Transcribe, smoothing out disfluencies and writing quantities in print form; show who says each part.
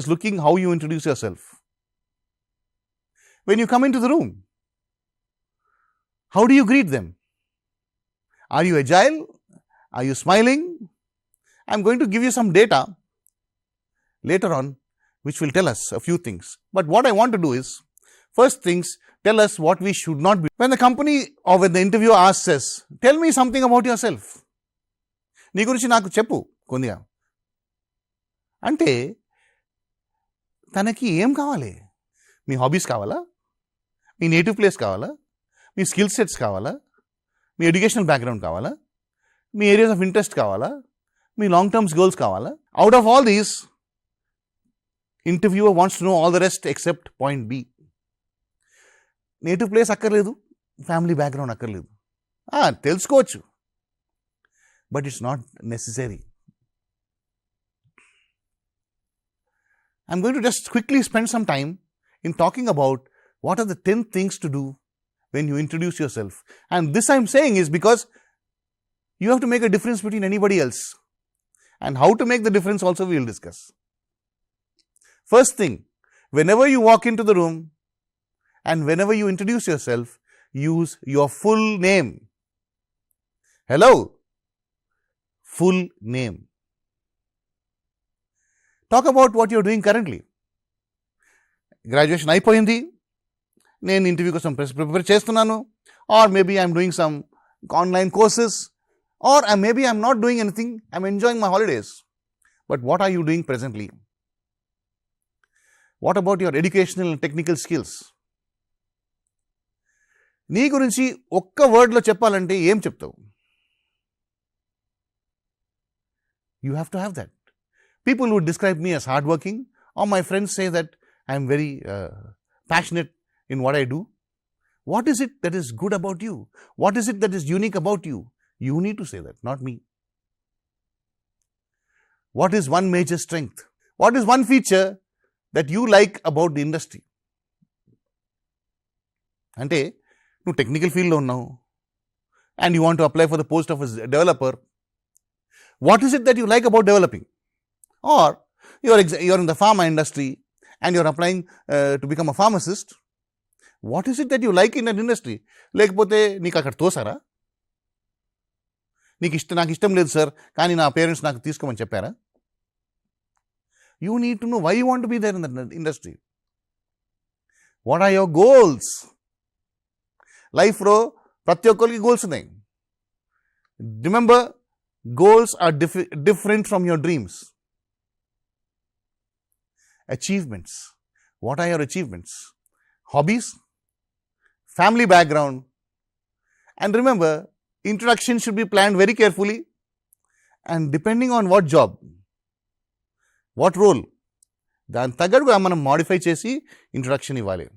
Speaker 1: is looking how you introduce yourself. When you come into the room, how do you greet them? Are you agile? Are you smiling? I'm going to give you some data later on which will tell us a few things. But what I want to do is, first things, tell us what we should not be. When the company or when the interviewer asks us, tell me something about yourself. నీ గురించి నాకు చెప్పు కొద్దిగా అంటే తనకి ఏం కావాలి? మీ hobbies కావాలా? మీ నేటివ్ ప్లేస్ కావాలా? మీ స్కిల్ సెట్స్ కావాలా? మీ ఎడ్యుకేషనల్ బ్యాక్గ్రౌండ్ కావాలా? మీ ఏరియాస్ ఆఫ్ ఇంట్రెస్ట్ కావాలా? మీ లాంగ్ టర్మ్స్ గోల్స్ కావాలా? Out of all these, interviewer wants to know all the rest except point B. Native place అక్కర్లేదు, ఫ్యామిలీ బ్యాక్గ్రౌండ్ అక్కర్లేదు, తెలుసుకోవచ్చు, but it's not necessary. I'm going to just quickly spend some time in talking about what are the 10 things to do when you introduce yourself. And this I'm saying is because you have to make a difference between anybody else. And how to make the difference also we will discuss. First thing, whenever you walk into the room and whenever you introduce yourself, use your full name. Hello, full name. Talk about what you're doing currently. Graduation అయిపోయింది, నేను interview కోసం prepare చేస్తున్నాను, or maybe I'm doing some online courses, or maybe I'm not doing anything, I'm enjoying my holidays. But what are you doing presently? What about your educational and technical skills? నీ గురించి ఒక్క వర్డ్లో చెప్పాలంటే ఏం చెప్తావు? You have to have that. People would describe me as hardworking, or my friends say that I am very passionate in what I do. What is it that is good about you? What is it that is unique about you? You need to say that, not me. What is one major strength? What is one feature that you like about the industry? Ante, nu technical field lo unnavu and you want to apply for the post of a developer. What is it that you like about developing? Or you're in the pharma industry and you're applying to become a pharmacist. What is it that you like in that industry? లేకపోతే నీకు అక్కడ తోసారా? నాకు ఇష్టం లేదు sir, కానీ నా parents నాకు తీసుకోమని చెప్పారా? You need to know why you want to be there in that industry. What are your goals? లైఫ్లో ప్రతి ఒక్కరికి గోల్స్ ఉన్నాయి. Remember, goals are different from your dreams. Achievements. What are your achievements? Hobbies, family background, and remember, introduction should be planned very carefully, and depending on what job, what role, దాని తగ్గట్టుగా మనం modify చేసి introduction ఇవ్వాలి.